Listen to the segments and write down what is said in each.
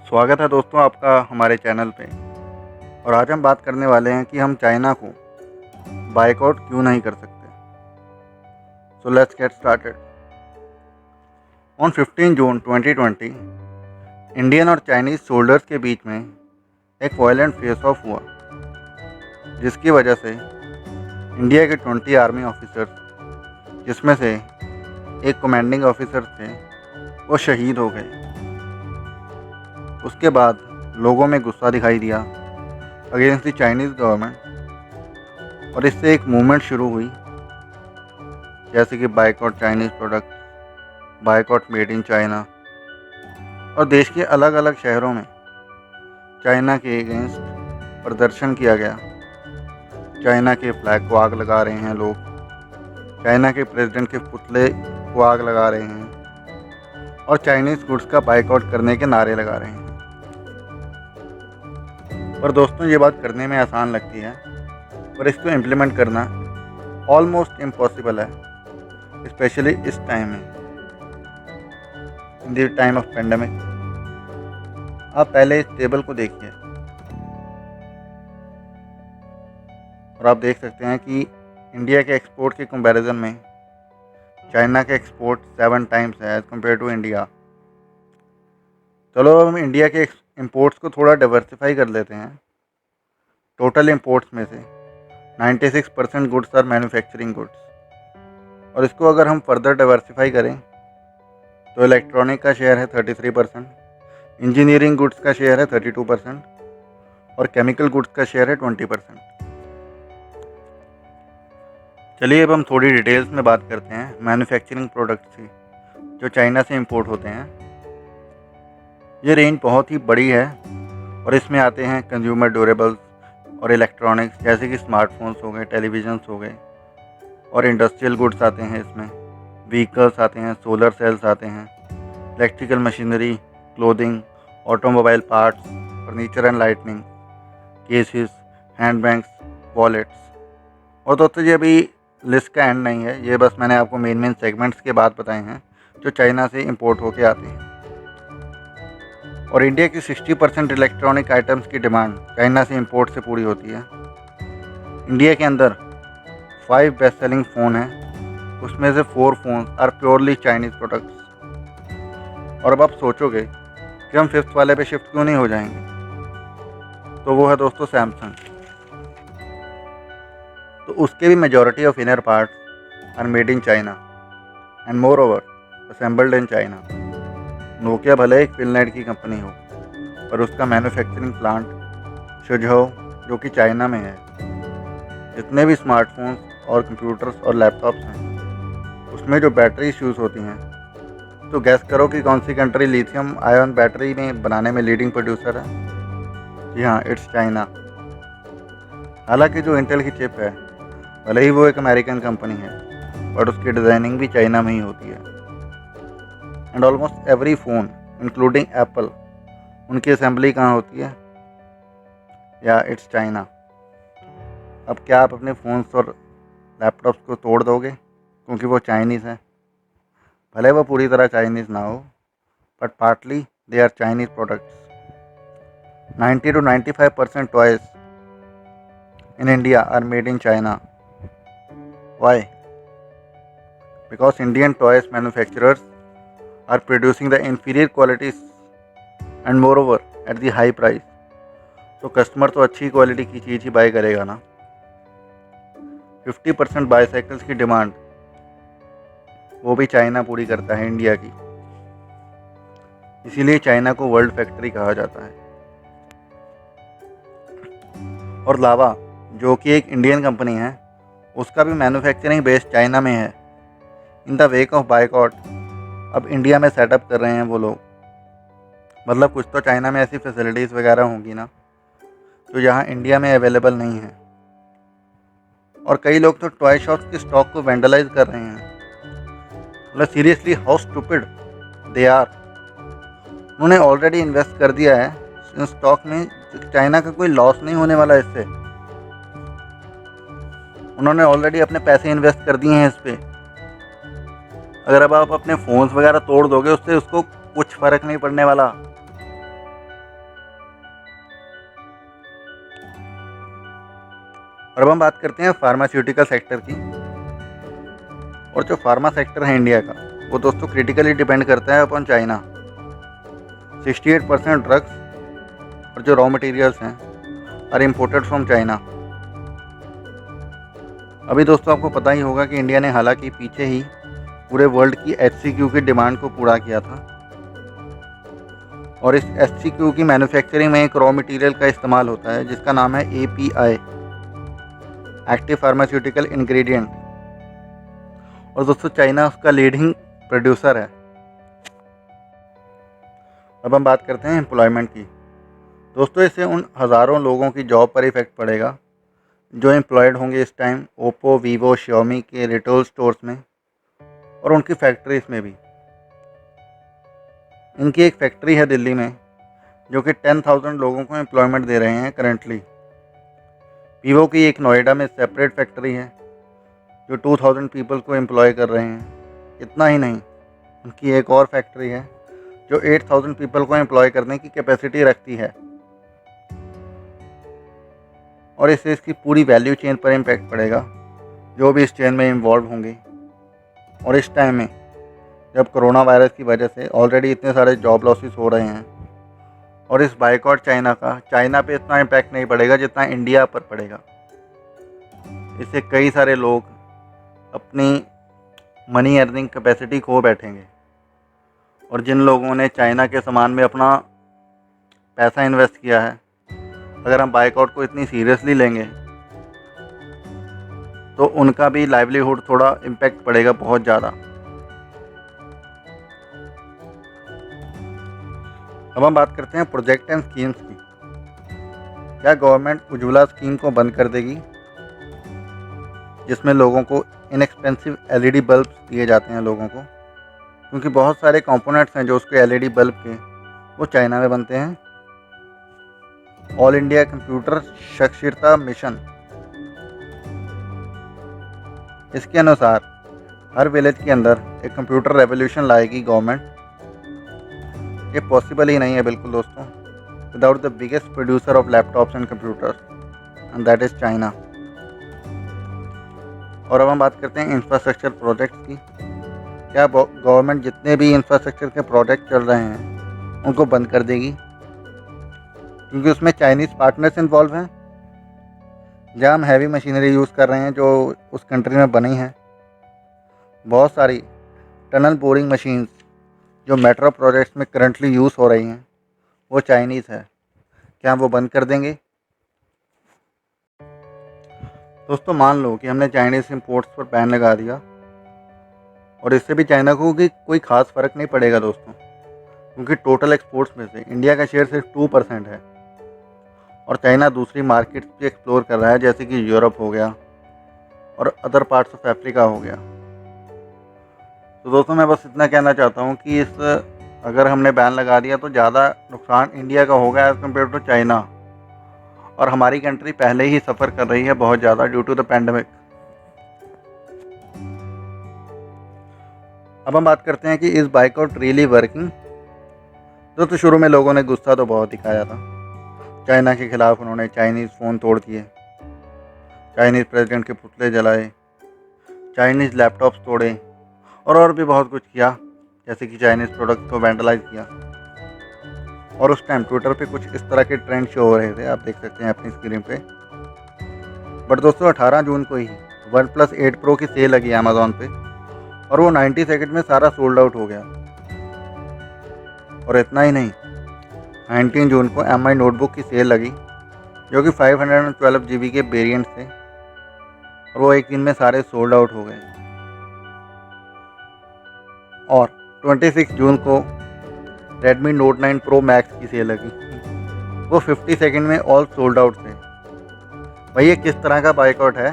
स्वागत है दोस्तों आपका हमारे चैनल पे। और आज हम बात करने वाले हैं कि हम चाइना को बायकॉट क्यों नहीं कर सकते। So let's get started. On 15 June 2020 Indian और चाइनीज़ सोल्जर्स के बीच में एक वायलेंट फेस ऑफ हुआ, जिसकी वजह से इंडिया के 20 आर्मी ऑफिसर्स, जिसमें से एक कमांडिंग ऑफिसर थे, वो शहीद हो गए। उसके बाद लोगों में गुस्सा दिखाई दिया अगेंस्ट द चाइनीज़ गवर्नमेंट, और इससे एक मूवमेंट शुरू हुई, जैसे कि boycott Chinese product, boycott made in China. और देश के अलग अलग शहरों में चाइना के अगेंस्ट प्रदर्शन किया गया। चाइना के फ्लैग को आग लगा रहे हैं लोग, चाइना के प्रेसिडेंट के पुतले को आग लगा रहे हैं, और चाइनीज़ गुड्स का बायकॉट करने के नारे लगा रहे हैं। पर दोस्तों, ये बात करने में आसान लगती है, पर इसको इम्प्लीमेंट करना ऑलमोस्ट इम्पॉसिबल है, स्पेशली इस टाइम में, in the time of pandemic. आप पहले इस टेबल को देखिए और आप देख सकते हैं कि इंडिया के एक्सपोर्ट के कंपैरिजन में चाइना के एक्सपोर्ट 7 टाइम्स है एज़ कम्पेयर टू इंडिया। चलो अब हम इंडिया के इंपोर्ट्स को थोड़ा डाइवर्सिफाई कर लेते हैं। टोटल इंपोर्ट्स में से 96% गुड्स आर मैन्युफैक्चरिंग गुड्स, और इसको अगर हम फर्दर डाइवर्सिफाई करें तो इलेक्ट्रॉनिक का शेयर है 33%, इंजीनियरिंग गुड्स का शेयर है 32%, और केमिकल गुड्स का शेयर है 20%। चलिए अब हम थोड़ी डिटेल्स में बात करते हैं मैन्युफैक्चरिंग प्रोडक्ट्स की, जो चाइना से इंपोर्ट होते हैं। ये रेंज बहुत ही बड़ी है, और इसमें आते हैं कंज्यूमर ड्यूरेबल्स और इलेक्ट्रॉनिक्स, जैसे कि स्मार्टफोन्स हो गए, टेलीविजन्स हो गए, और इंडस्ट्रियल गुड्स आते हैं इसमें, व्हीकल्स आते हैं, सोलर सेल्स आते हैं, electrical machinery, clothing, automobile parts, furniture and lightning, cases, hand bags, wallets. और दोस्तों, ये अभी लिस्ट का एंड नहीं है, ये बस मैंने आपको मेन सेगमेंट्स के बाद बताए हैं जो चाइना से इंपोर्ट होके आते हैं। और इंडिया की 60% इलेक्ट्रॉनिक आइटम्स की डिमांड चाइना से इंपोर्ट से पूरी होती है। इंडिया के अंदर 5 बेस्ट सेलिंग फ़ोन हैं, उसमें से 4 phone are purely Chinese products. और अब आप सोचोगे कि हम 5th वाले पे शिफ्ट क्यों नहीं हो जाएंगे, तो वो है दोस्तों सैमसंग। तो उसके भी majority of inner parts are made in China and moreover assembled in China. Nokia भले एक फिनलैंड की कंपनी हो, पर उसका मैन्युफैक्चरिंग प्लांट शुझाओ, जो कि चाइना में है। जितने भी स्मार्टफोन्स और कंप्यूटर्स और लैपटॉप्स हैं, उसमें जो बैटरी यूज़ होती हैं, तो गैस करो कि कौन सी कंट्री लिथियम आयन बैटरी में बनाने में लीडिंग प्रोड्यूसर है। जी हाँ, इट्स चाइना। हालांकि जो इंटेल की चिप है, भले ही वो एक अमेरिकन कंपनी है, बट उसकी डिज़ाइनिंग भी चाइना में ही होती है। And almost every phone including Apple, उनकी असेंबली कहाँ होती है? या इट्स चाइना। अब क्या आप अपने फ़ोन्स और लैपटॉप्स को तोड़ दोगे क्योंकि वो चाइनीज़ है? भले वो पूरी तरह चाइनीज़ ना हो, but partly they are Chinese products. 90 to 95% toys in India are made in China. Why? Because Indian toys manufacturers are producing the inferior qualities and moreover at the high price. तो customer तो अच्छी quality की चीज़ ही bye करेगा ना। 50% bicycles की demand वो भी China पूरी करता है इंडिया की, इसीलिए चाइना को वर्ल्ड फैक्ट्री कहा जाता है। और लावा, जो कि एक इंडियन कंपनी है, उसका भी मैन्युफैक्चरिंग बेस चाइना में है। In the wake of boycott अब इंडिया में सेटअप कर रहे हैं वो लोग। मतलब कुछ तो चाइना में ऐसी फैसिलिटीज़ वगैरह होंगी ना, जो यहाँ इंडिया में अवेलेबल नहीं है। और कई लोग तो टॉय शॉप्स के स्टॉक को वेंडलाइज कर रहे हैं। मतलब seriously how stupid they are. उन्होंने ऑलरेडी इन्वेस्ट कर दिया है इन स्टॉक में, चाइना का कोई लॉस नहीं होने वाला इससे। उन्होंने ऑलरेडी अपने पैसे इन्वेस्ट कर दिए हैं इस पर। अगर अब आप अपने फ़ोन्स वगैरह तोड़ दोगे उससे, उसको कुछ फ़र्क नहीं पड़ने वाला। और अब हम बात करते हैं फार्मास्यूटिकल सेक्टर की। और जो फार्मा सेक्टर है इंडिया का, वो दोस्तों क्रिटिकली डिपेंड करता है अपॉन चाइना। 68% ड्रग्स और जो रॉ मटेरियल्स हैं आर इम्पोर्टेड फ्रॉम चाइना। अभी दोस्तों आपको पता ही होगा कि इंडिया ने हालांकि पीछे ही पूरे वर्ल्ड की HCQ की डिमांड को पूरा किया था, और इस HCQ की मैन्युफैक्चरिंग में एक रॉ मटेरियल का इस्तेमाल होता है जिसका नाम है API, एक्टिव फार्मास्यूटिकल इंग्रेडिएंट। और दोस्तों चाइना उसका लीडिंग प्रोड्यूसर है। अब हम बात करते हैं एम्प्लॉयमेंट की। दोस्तों इससे उन हज़ारों लोगों की जॉब पर इफ़ेक्ट पड़ेगा जो एम्प्लॉयड होंगे इस टाइम ओप्पो, वीवो, श्योमी के रिटेल स्टोर्स में और उनकी फैक्ट्रीज में भी। इनकी एक फैक्ट्री है दिल्ली में जो कि 10,000 लोगों को एम्प्लॉयमेंट दे रहे हैं करेंटली। वीवो की एक नोएडा में सेपरेट फैक्ट्री है जो 2,000 पीपल को एम्प्लॉय कर रहे हैं। इतना ही नहीं, उनकी एक और फैक्ट्री है जो 8,000 पीपल को एम्प्लॉय करने की कैपेसिटी रखती है। और इससे इसकी पूरी वैल्यू चेन पर इम्पैक्ट पड़ेगा, जो भी इस चेन में इन्वॉल्व होंगे। और इस टाइम में जब कोरोना वायरस की वजह से ऑलरेडी इतने सारे जॉब लॉसेस हो रहे हैं, और इस बाइकआउट चाइना का चाइना पे इतना इम्पैक्ट नहीं पड़ेगा जितना इंडिया पर पड़ेगा। इससे कई सारे लोग अपनी मनी अर्निंग कैपेसिटी खो बैठेंगे, और जिन लोगों ने चाइना के सामान में अपना पैसा इन्वेस्ट किया है, अगर हम बाइकआउट को इतनी सीरियसली लेंगे तो उनका भी लाइवलीहुड थोड़ा इम्पैक्ट पड़ेगा बहुत ज़्यादा। अब हम बात करते हैं प्रोजेक्ट एंड स्कीम्स की। क्या गवर्नमेंट उज्ज्वला स्कीम को बंद कर देगी, जिसमें लोगों को इनएक्सपेंसिव LED बल्ब दिए जाते हैं लोगों को, क्योंकि बहुत सारे कंपोनेंट्स हैं जो उसके LED बल्ब के वो चाइना में बनते हैं। ऑल इंडिया कंप्यूटर साक्षरता मिशन, इसके अनुसार हर विलेज के अंदर एक कंप्यूटर रेवोल्यूशन लाएगी गवर्नमेंट। ये पॉसिबल ही नहीं है बिल्कुल दोस्तों without the biggest producer of laptops and computers, and that is China. और अब हम बात करते हैं इंफ्रास्ट्रक्चर प्रोजेक्ट्स की। क्या गवर्नमेंट जितने भी इंफ्रास्ट्रक्चर के प्रोजेक्ट चल रहे हैं उनको बंद कर देगी, क्योंकि उसमें चाइनीज़ पार्टनर्स इन्वॉल्व हैं। जहाँ हम हैवी मशीनरी यूज़ कर रहे हैं जो उस कंट्री में बनी है, बहुत सारी टनल बोरिंग मशीन्स जो मेट्रो प्रोजेक्ट्स में करंटली यूज़ हो रही हैं वो चाइनीज़ है। क्या हम वो बंद कर देंगे? दोस्तों मान लो कि हमने चाइनीज़ इंपोर्ट्स पर बैन लगा दिया, और इससे भी चाइना को कोई ख़ास फ़र्क नहीं पड़ेगा दोस्तों, क्योंकि टोटल एक्सपोर्ट्स में से इंडिया का शेयर सिर्फ 2% है, और चाइना दूसरी मार्केट्स भी एक्सप्लोर कर रहा है जैसे कि यूरोप हो गया और अदर पार्ट्स ऑफ अफ्रीका हो गया। तो दोस्तों मैं बस इतना कहना चाहता हूँ कि अगर हमने बैन लगा दिया तो ज़्यादा नुकसान इंडिया का होगा एज़ कम्पेयर टू चाइना, और हमारी कंट्री पहले ही सफ़र कर रही है बहुत ज़्यादा ड्यू टू द पैंडमिक। अब हम बात करते हैं कि इस बाइकआउट रियली वर्किंग। दोस्तों शुरू में लोगों ने गुस्सा तो बहुत दिखाया था चाइना के खिलाफ। उन्होंने चाइनीज़ फ़ोन तोड़ दिए, चाइनीज़ प्रेसिडेंट के पुतले जलाए, चाइनीज़ लैपटॉप्स तोड़े, और भी बहुत कुछ किया, जैसे कि चाइनीज़ प्रोडक्ट्स को वैंडलाइज किया। और उस टाइम ट्विटर पे कुछ इस तरह के ट्रेंड शो हो रहे थे, आप देख सकते हैं अपनी स्क्रीन पे। बट दोस्तों 18 जून को ही OnePlus 8 Pro की सेल लगी अमेज़ॉन पे, और वो 90 सेकंड में सारा सोल्ड आउट हो गया। और इतना ही नहीं, 19 जून को MI नोटबुक की सेल लगी जो कि 512 GB के वेरिएंट थे, और वो एक दिन में सारे सोल्ड आउट हो गए। और 26 जून को Redmi Note 9 Pro Max की सेल लगी, वो 50 सेकंड में ऑल सोल्ड आउट थे। भाई ये किस तरह का बाइकआउट है?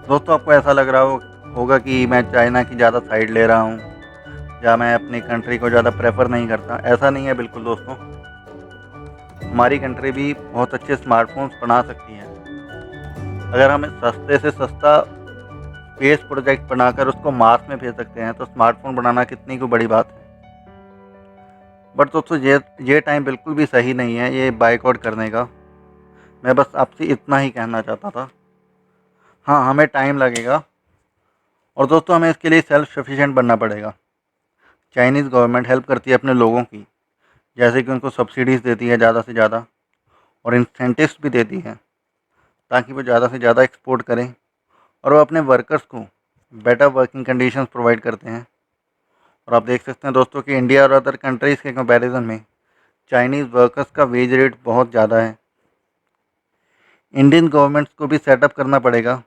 दोस्तों आपको ऐसा लग रहा होगा कि मैं चाइना की ज़्यादा साइड ले रहा हूँ या मैं अपनी कंट्री को ज़्यादा प्रेफर नहीं करता। ऐसा नहीं है बिल्कुल दोस्तों, हमारी कंट्री भी बहुत अच्छे स्मार्टफोन्स बना सकती है। अगर हम सस्ते से सस्ता स्पेस प्रोजेक्ट बनाकर उसको मार्स में भेज सकते हैं तो स्मार्टफोन बनाना कितनी कोई बड़ी बात है। बट दोस्तों ये टाइम बिल्कुल भी सही नहीं है ये बाइकआउट करने का। मैं बस आपसे इतना ही कहना चाहता था। हाँ, हमें टाइम लगेगा और दोस्तों हमें इसके लिए सेल्फ सफिशिएंट बनना पड़ेगा। चाइनीज़ गवर्नमेंट हेल्प करती है अपने लोगों की, जैसे कि उनको सब्सिडीज़ देती है ज़्यादा से ज़्यादा और इंसेंटिव्स भी देती है ताकि वो ज़्यादा से ज़्यादा एक्सपोर्ट करें, और वो अपने वर्कर्स को बेटर वर्किंग कंडीशंस प्रोवाइड करते हैं। और आप देख सकते हैं दोस्तों कि इंडिया और अदर कंट्रीज़ के कंपैरिजन में चाइनीज़ वर्कर्स का वेज रेट बहुत ज़्यादा है। इंडियन गवर्नमेंट्स को भी सेटअप करना पड़ेगा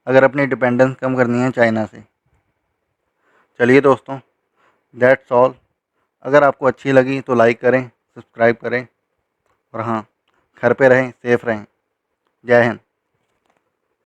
अगर अपनी डिपेंडेंस कम करनी है चाइना से। चलिए दोस्तों, दैट्स ऑल। अगर आपको अच्छी लगी तो लाइक करें, सब्सक्राइब करें और हाँ, घर पे रहें, सेफ रहें। जय हिंद।